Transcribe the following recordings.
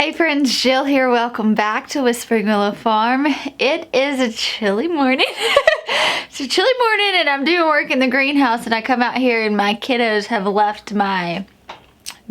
Hey friends, Jill here. Welcome back to Whispering Willow Farm. It is a chilly morning. It's a chilly morning and I'm doing work in the greenhouse, and I come out here and my kiddos have left my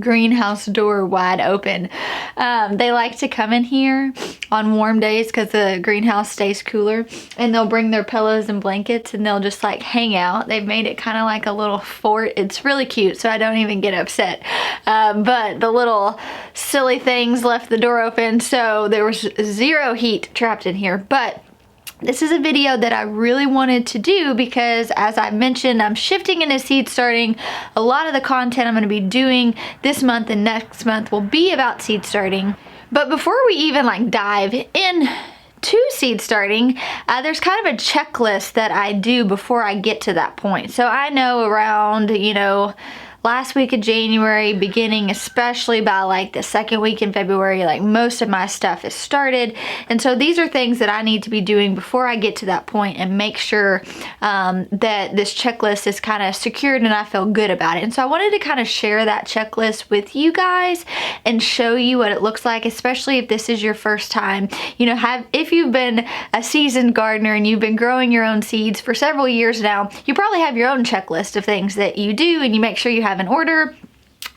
greenhouse door wide open. They like to come in here on warm days because the greenhouse stays cooler, and they'll bring their pillows and blankets and they'll just like hang out. They've made it kind of like a little fort. It's really cute, so I don't even get upset. But the little silly things left the door open, so there was zero heat trapped in here. But this is a video that I really wanted to do because, as I mentioned, I'm shifting into seed starting. A lot of the content I'm going to be doing this month and next month will be about seed starting. But before we even like dive in to seed starting, there's kind of a checklist that I do before I get to that point. So I know around, last week of January, beginning especially by like the second week in February, like most of my stuff is started. And so these are things that I need to be doing before I get to that point and make sure that this checklist is kind of secured and I feel good about it. And so I wanted to kind of share that checklist with you guys and show you what it looks like, especially if this is your first time. If you've been a seasoned gardener and you've been growing your own seeds for several years now, you probably have your own checklist of things that you do, and you make sure you have an order.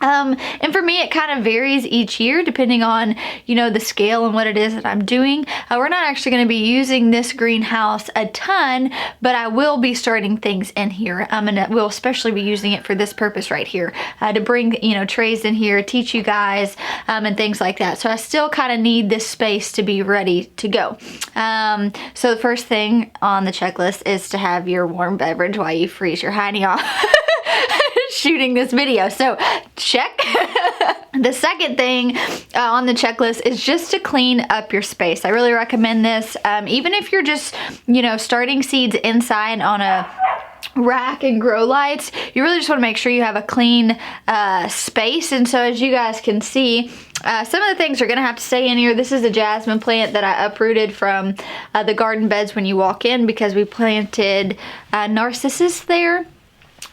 And for me, it kind of varies each year depending on, the scale and what it is that I'm doing. We're not actually going to be using this greenhouse a ton, but I will be starting things in here. And we'll especially be using it for this purpose right here, to bring, trays in here, teach you guys, and things like that. So I still kind of need this space to be ready to go. So the first thing on the checklist is to have your warm beverage while you freeze your hiney off. Shooting this video, so check. The second thing on the checklist is just to clean up your space. I really recommend this, even if you're just starting seeds inside on a rack and grow lights. You really just want to make sure you have a clean space. And so as you guys can see, some of the things are going to have to stay in here. This is a jasmine plant that I uprooted from the garden beds when you walk in, because we planted narcissus there.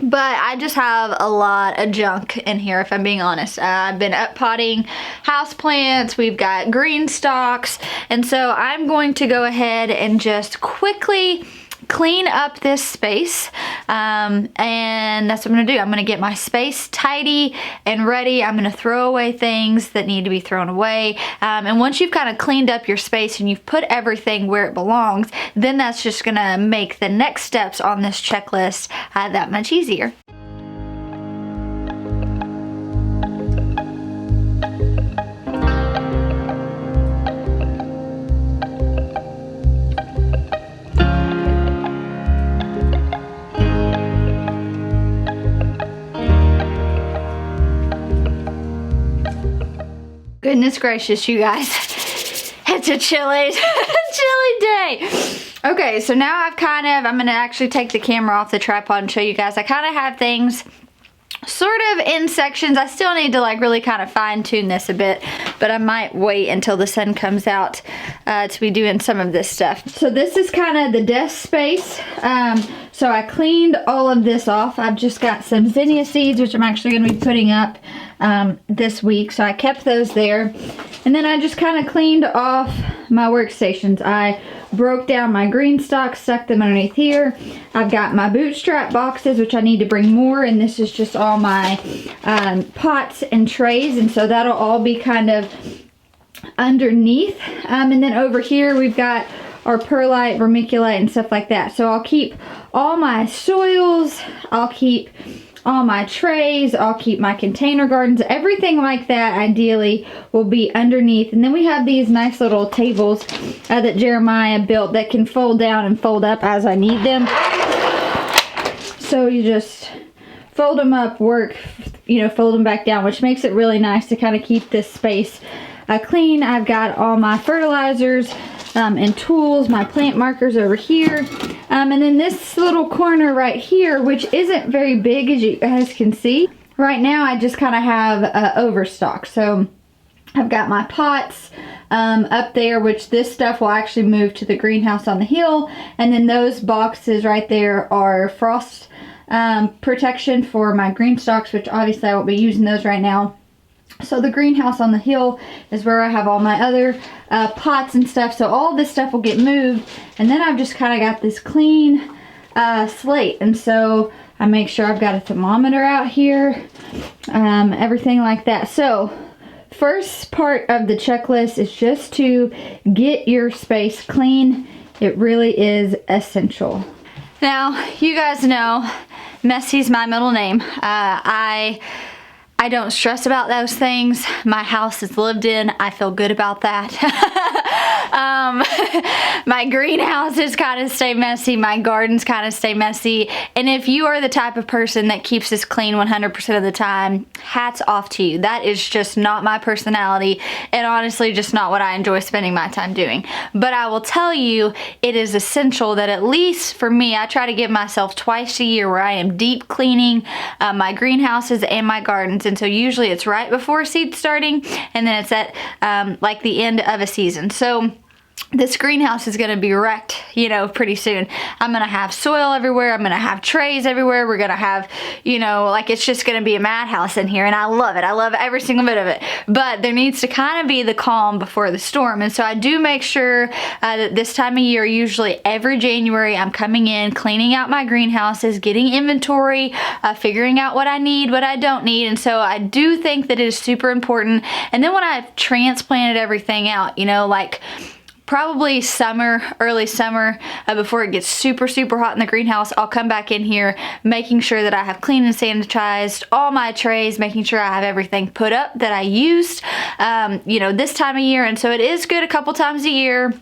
But I just have a lot of junk in here, if I'm being honest. I've been up potting house plants. We've got green stalks. And so I'm going to go ahead and just quickly clean up this space. And that's what I'm going to do. I'm going to get my space tidy and ready. I'm going to throw away things that need to be thrown away. And once you've kind of cleaned up your space and you've put everything where it belongs, then that's just going to make the next steps on this checklist that much easier. Goodness gracious, you guys. It's a chilly day. Okay, so now I'm going to actually take the camera off the tripod and show you guys. I kind of have things sort of in sections. I still need to like really kind of fine tune this a bit, but I might wait until the sun comes out to be doing some of this stuff. So this is kind of the desk space. So I cleaned all of this off. I've just got some zinnia seeds, which I'm actually going to be putting up this week. So I kept those there. And then I just kind of cleaned off my workstations. I broke down my green stalks, stuck them underneath here. I've got my bootstrap boxes, which I need to bring more, and this is just all my pots and trays, and so that'll all be kind of underneath. And then over here we've got our perlite, vermiculite, and stuff like that. So I'll keep all my soils, I'll keep all my trays, I'll keep my container gardens, everything like that ideally will be underneath. And then we have these nice little tables that Jeremiah built that can fold down and fold up as I need them. So you just fold them up, fold them back down, which makes it really nice to kind of keep this space clean. I've got all my fertilizers and tools, my plant markers over here. And then this little corner right here, which isn't very big as you guys can see. Right now I just kind of have overstock. So I've got my pots up there, which this stuff will actually move to the greenhouse on the hill. And then those boxes right there are frost protection for my green stalks, which obviously I won't be using those right now. So the greenhouse on the hill is where I have all my other pots and stuff. So all this stuff will get moved. And then I've just kind of got this clean slate. And so I make sure I've got a thermometer out here, everything like that. So first part of the checklist is just to get your space clean. It really is essential. Now, you guys know Messy's my middle name. I don't stress about those things. My house is lived in. I feel good about that. My greenhouses kind of stay messy. My gardens kind of stay messy. And if you are the type of person that keeps this clean 100% of the time, hats off to you. That is just not my personality, and honestly just not what I enjoy spending my time doing. But I will tell you, it is essential that at least for me, I try to give myself twice a year where I am deep cleaning my greenhouses and my gardens. And so usually it's right before seed starting, and then it's at like the end of a season. So this greenhouse is going to be wrecked, you know, pretty soon. I'm going to have soil everywhere. I'm going to have trays everywhere. We're going to have, you know, like it's just going to be a madhouse in here, and I love it. I love every single bit of it. But there needs to kind of be the calm before the storm. And so I do make sure that this time of year, usually every January, I'm coming in, cleaning out my greenhouses, getting inventory, figuring out what I need, what I don't need. And so I do think that it is super important. And then when I've transplanted everything out, you know, like probably summer, early summer, before it gets super, super hot in the greenhouse, I'll come back in here, making sure that I have cleaned and sanitized all my trays, making sure I have everything put up that I used, you know, this time of year. And so it is good a couple times a year,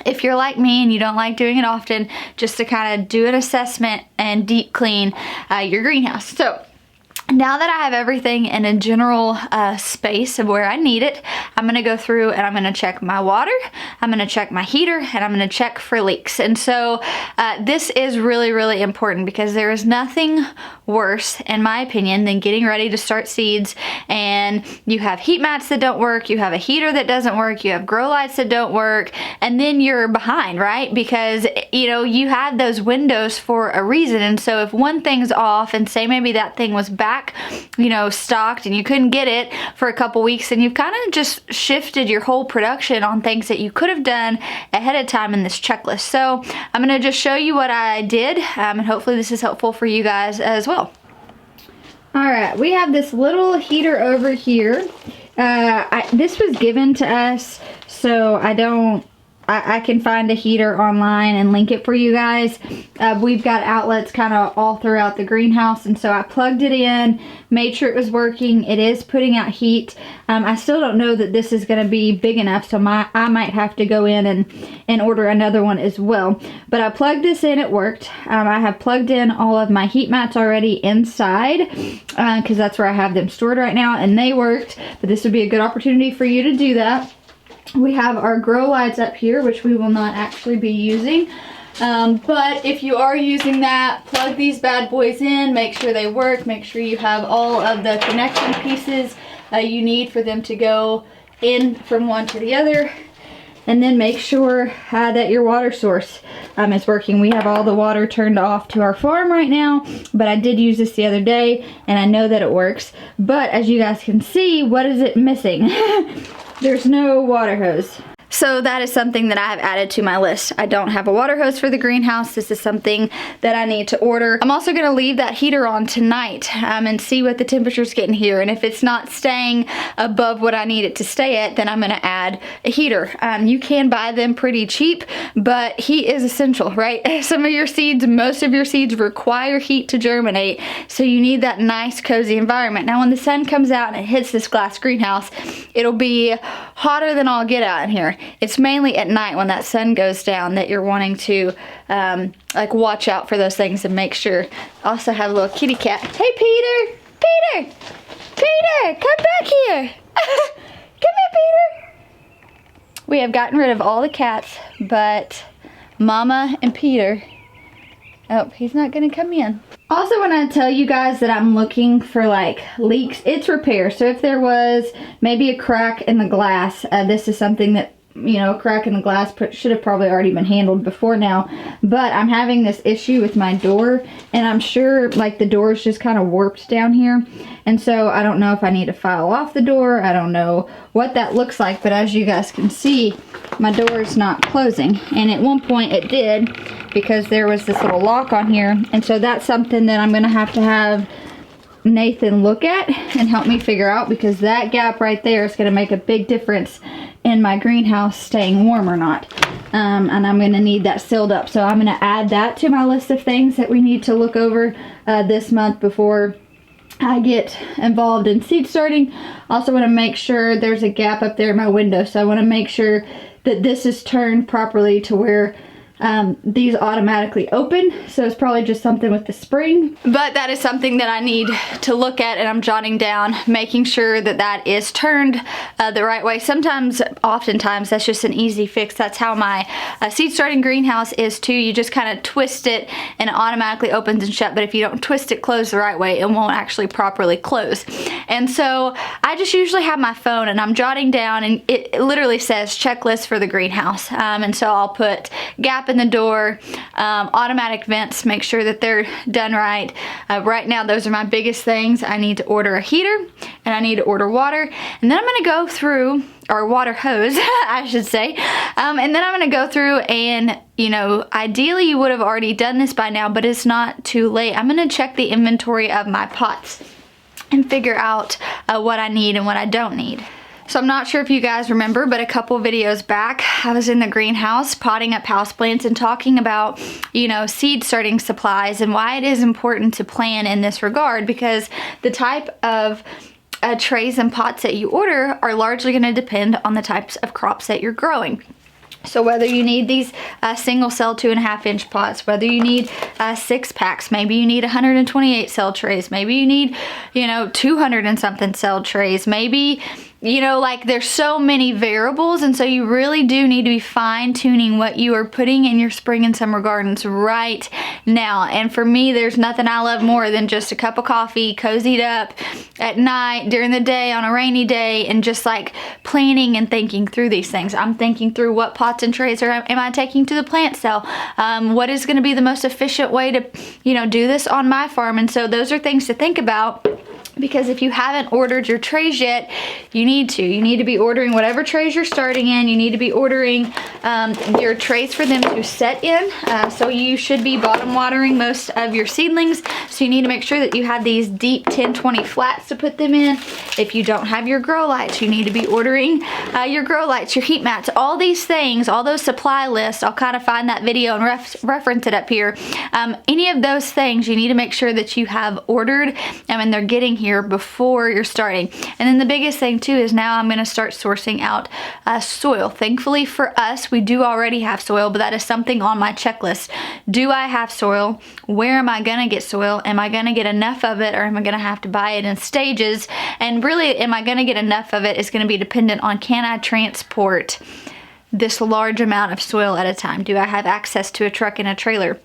if you're like me and you don't like doing it often, just to kind of do an assessment and deep clean your greenhouse. So now that I have everything in a general space of where I need it, I'm going to go through and I'm going to check my water, I'm going to check my heater, and I'm going to check for leaks. And so this is really, really important, because there is nothing worse, in my opinion, than getting ready to start seeds and you have heat mats that don't work, you have a heater that doesn't work, you have grow lights that don't work, and then you're behind, right? Because, you know, you had those windows for a reason. And so if one thing's off, and say maybe that thing was back, you know, stocked, and you couldn't get it for a couple weeks, and you've kind of just shifted your whole production on things that you could have done ahead of time in this checklist. So I'm going to just show you what I did, and hopefully this is helpful for you guys as well. Alright, we have this little heater over here. This was given to us, so I can find a heater online and link it for you guys. We've got outlets kind of all throughout the greenhouse, and so I plugged it in, made sure it was working. It is putting out heat. I still don't know that this is going to be big enough, so I might have to go in and order another one as well. But I plugged this in, it worked. I have plugged in all of my heat mats already inside, because that's where I have them stored right now, and they worked. But this would be a good opportunity for you to do that. We have our grow lights up here, which we will not actually be using. But if you are using that, plug these bad boys in, make sure they work, make sure you have all of the connection pieces you need for them to go in from one to the other. And then make sure that your water source is working. We have all the water turned off to our farm right now, but I did use this the other day, and I know that it works. But as you guys can see, what is it missing? There's no water hose. So that is something that I have added to my list. I don't have a water hose for the greenhouse. This is something that I need to order. I'm also going to leave that heater on tonight and see what the temperature's getting here. And if it's not staying above what I need it to stay at, then I'm going to add a heater. You can buy them pretty cheap, but heat is essential, right? Some of your seeds, most of your seeds require heat to germinate. So you need that nice, cozy environment. Now when the sun comes out and it hits this glass greenhouse, it'll be hotter than all get out in here. It's mainly at night when that sun goes down that you're wanting to like watch out for those things and make sure. I also have a little kitty cat. Hey Peter! Peter! Peter! Come back here! Come here, Peter! We have gotten rid of all the cats, but Mama and Peter. Oh, he's not gonna come in. Also, when I tell you guys that I'm looking for like leaks, it's repair. So if there was maybe a crack in the glass, this is something that you know, a crack in the glass should have probably already been handled before now. But I'm having this issue with my door, and I'm sure like the door is just kind of warped down here. And so I don't know if I need to file off the door. I don't know what that looks like, but as you guys can see, my door is not closing. And at one point it did, because there was this little lock on here. And so that's something that I'm gonna have Nathan look at and help me figure out, because that gap right there is going to make a big difference in my greenhouse staying warm or not. And I'm going to need that sealed up. So I'm going to add that to my list of things that we need to look over this month before I get involved in seed starting. Also want to make sure there's a gap up there in my window. So I want to make sure that this is turned properly to where these automatically open. So it's probably just something with the spring, but that is something that I need to look at, and I'm jotting down, making sure that that is turned the right way. Oftentimes that's just an easy fix. That's how my seed starting greenhouse is too. You just kind of twist it and it automatically opens and shut, but if you don't twist it closed the right way, it won't actually properly close. And so I just usually have my phone and I'm jotting down, and it literally says checklist for the greenhouse. And so I'll put gap in the door, automatic vents, make sure that they're done right. Right now, those are my biggest things. I need to order a heater and I need to order water, and then I'm going to go through, or water hose, I should say. And then I'm going to go through and, you know, ideally you would have already done this by now, but it's not too late. I'm going to check the inventory of my pots and figure out what I need and what I don't need. So I'm not sure if you guys remember, but a couple videos back, I was in the greenhouse potting up houseplants and talking about, you know, seed starting supplies and why it is important to plan in this regard, because the type of trays and pots that you order are largely going to depend on the types of crops that you're growing. So whether you need these single cell 2.5 inch pots, whether you need 6 packs, maybe you need 128 cell trays, maybe you need, you know, 200 and something cell trays, maybe, you know, like there's so many variables, and so you really do need to be fine-tuning what you are putting in your spring and summer gardens right now. And for me, there's nothing I love more than just a cup of coffee, cozied up at night, during the day, on a rainy day, and just like planning and thinking through these things. I'm thinking through what pots and trays am I taking to the plant cell? What is going to be the most efficient way to, you know, do this on my farm? And so those are things to think about. Because if you haven't ordered your trays yet, you need to. You need to be ordering whatever trays you're starting in. You need to be ordering your trays for them to set in. So you should be bottom watering most of your seedlings. So you need to make sure that you have these deep 10-20 flats to put them in. If you don't have your grow lights, you need to be ordering your grow lights, your heat mats, all these things, all those supply lists. I'll kind of find that video and reference it up here. Any of those things you need to make sure that you have ordered and they're getting here before you're starting. And then the biggest thing too is now I'm going to start sourcing out soil. Thankfully for us, we do already have soil, but that is something on my checklist. Do I have soil? Where am I going to get soil? Am I going to get enough of it, or am I going to have to buy it in stages? And really, am I going to get enough of it is going to be dependent on, can I transport this large amount of soil at a time? Do I have access to a truck and a trailer?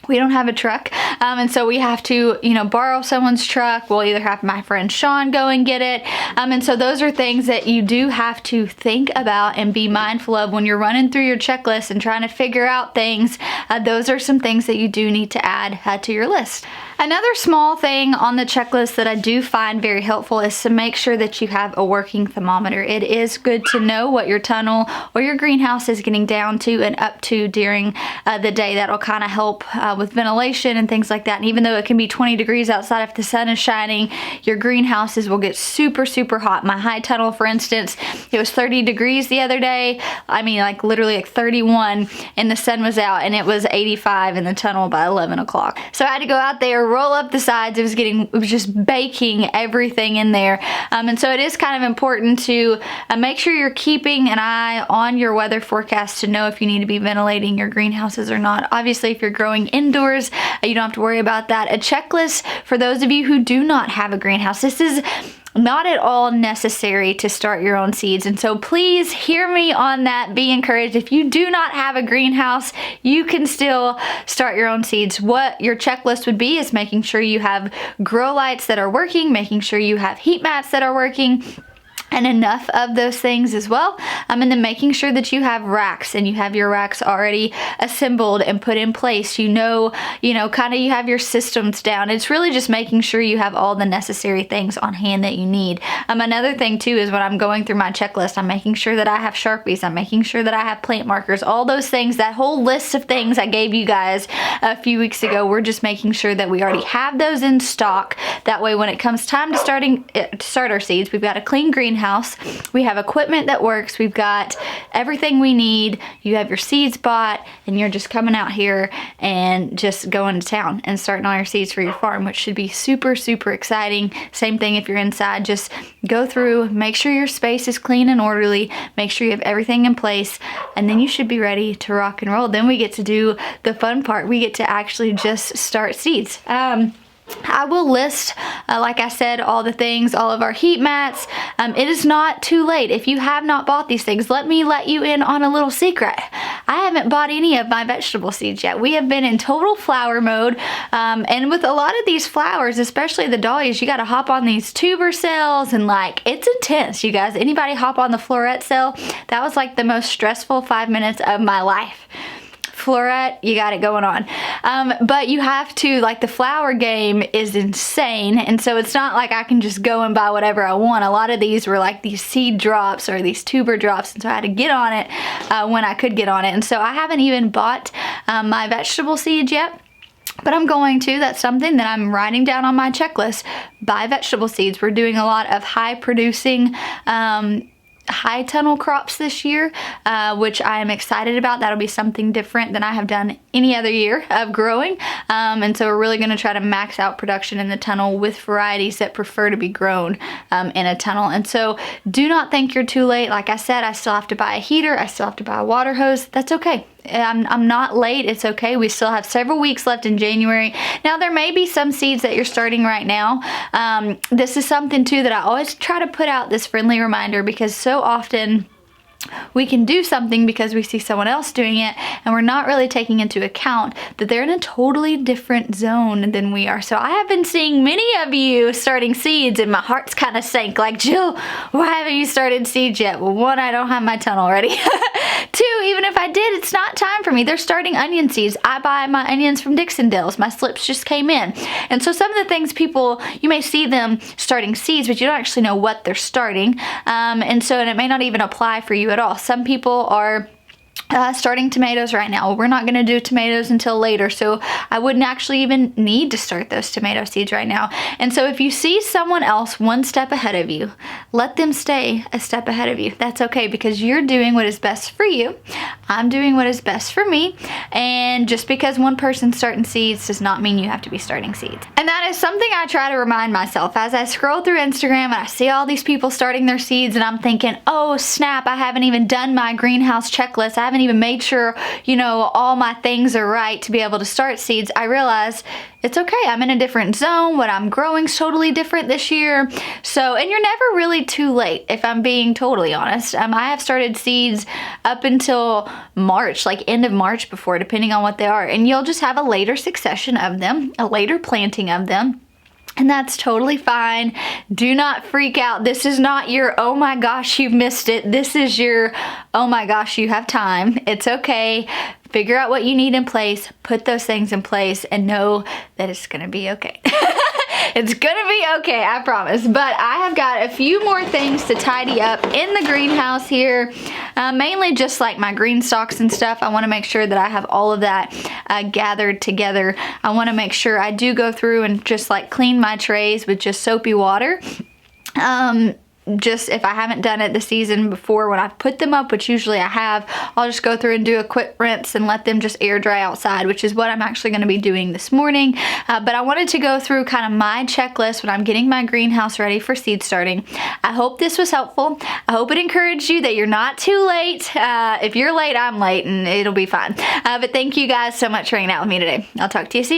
We don't have a truck, and so we have to, you know, borrow someone's truck. We'll either have my friend Sean go and get it, and so those are things that you do have to think about and be mindful of when you're running through your checklist and trying to figure out things. Those are some things that you do need to add to your list. Another small thing on the checklist that I do find very helpful is to make sure that you have a working thermometer. It is good to know what your tunnel or your greenhouse is getting down to and up to during the day. That'll kind of help with ventilation and things like that. And even though it can be 20 degrees outside, if the sun is shining, your greenhouses will get super, super hot. My high tunnel, for instance, it was 30 degrees the other day. I mean, like literally like 31, and the sun was out, and it was 85 in the tunnel by 11 o'clock. So I had to go out there, roll up the sides. It was just baking everything in there. And so it is kind of important to make sure you're keeping an eye on your weather forecast to know if you need to be ventilating your greenhouses or not. Obviously, if you're growing indoors, you don't have to worry about that. A checklist for those of you who do not have a greenhouse. This is not at all necessary to start your own seeds, and so please hear me on that. Be encouraged. If you do not have a greenhouse, you can still start your own seeds. What your checklist would be is making sure you have grow lights that are working, making sure you have heat mats that are working, and enough of those things as well. And then making sure that you have racks and you have your racks already assembled and put in place. You know, kind of you have your systems down. It's really just making sure you have all the necessary things on hand that you need. Another thing too is when I'm going through my checklist, I'm making sure that I have Sharpies. I'm making sure that I have plant markers, all those things, that whole list of things I gave you guys a few weeks ago. We're just making sure that we already have those in stock. That way when it comes time to start our seeds, we've got a clean greenhouse. We have equipment that works. We've got everything we need. You have your seeds bought and you're just coming out here and just going to town and starting all your seeds for your farm, which should be super, super exciting. Same thing if you're inside. Just go through, make sure your space is clean and orderly, make sure you have everything in place, and then you should be ready to rock and roll. Then we get to do the fun part. We get to actually just start seeds. I will list, like I said, all the things, all of our heat mats. It is not too late. If you have not bought these things, let me let you in on a little secret. I haven't bought any of my vegetable seeds yet. We have been in total flower mode. And with a lot of these flowers, especially the dahlias, you got to hop on these tuber cells and like, it's intense, you guys. Anybody hop on the floret cell? That was like the most stressful 5 minutes of my life. Floret, you got it going on. But you have to, like, the flower game is insane, and so it's not like I can just go and buy whatever I want. A lot of these were like these seed drops or these tuber drops, and so I had to get on it when I could get on it. And so I haven't even bought my vegetable seeds yet, but I'm going to. That's something that I'm writing down on my checklist. Buy vegetable seeds. We're doing a lot of high producing high tunnel crops this year, which I am excited about. That'll be something different than I have done any other year of growing. And so we're really going to try to max out production in the tunnel with varieties that prefer to be grown in a tunnel. And so do not think you're too late. Like I said, I still have to buy a heater. I still have to buy a water hose. That's okay. I'm not late. It's okay. We still have several weeks left in January. Now, there may be some seeds that you're starting right now. This is something too that I always try to put out, this friendly reminder, because so often we can do something because we see someone else doing it, and we're not really taking into account that they're in a totally different zone than we are. So I have been seeing many of you starting seeds, and my heart's kind of sank. Like, Jill, why haven't you started seeds yet? Well, one, I don't have my tunnel ready. Two, even if I did, it's not time for me. They're starting onion seeds. I buy my onions from Dixondale's. My slips just came in. And so some of the things people, you may see them starting seeds, but you don't actually know what they're starting. And it may not even apply for you at all. Some people are starting tomatoes right now. We're not going to do tomatoes until later, so I wouldn't actually even need to start those tomato seeds right now. And so if you see someone else one step ahead of you, let them stay a step ahead of you. That's okay, because you're doing what is best for you. I'm doing what is best for me. And just because one person's starting seeds does not mean you have to be starting seeds. And that is something I try to remind myself as I scroll through Instagram and I see all these people starting their seeds, and I'm thinking, oh snap, I haven't even done my greenhouse checklist. I haven't even made sure, all my things are right to be able to start seeds. I realize it's okay. I'm in a different zone. What I'm growing is totally different this year. So, and you're never really too late, if I'm being totally honest. I have started seeds up until March, like end of March before, depending on what they are. And you'll just have a later succession of them, a later planting of them. And that's totally fine. Do not freak out. This is not your, oh my gosh, you've missed it. This is your, oh my gosh, you have time. It's okay. Figure out what you need in place, put those things in place, and know that it's gonna be okay. It's gonna be okay, I promise. But I have got a few more things to tidy up in the greenhouse here. Mainly just like my green stalks and stuff. I wanna make sure that I have all of that gathered together. I wanna make sure I do go through and just like clean my trays with just soapy water. Just if I haven't done it the season before when I've put them up, which usually I have, I'll just go through and do a quick rinse and let them just air dry outside, which is what I'm actually going to be doing this morning. But I wanted to go through kind of my checklist when I'm getting my greenhouse ready for seed starting. I hope this was helpful. I hope it encouraged you that you're not too late. If you're late, I'm late, and it'll be fine. But thank you guys so much for hanging out with me today. I'll talk to you soon.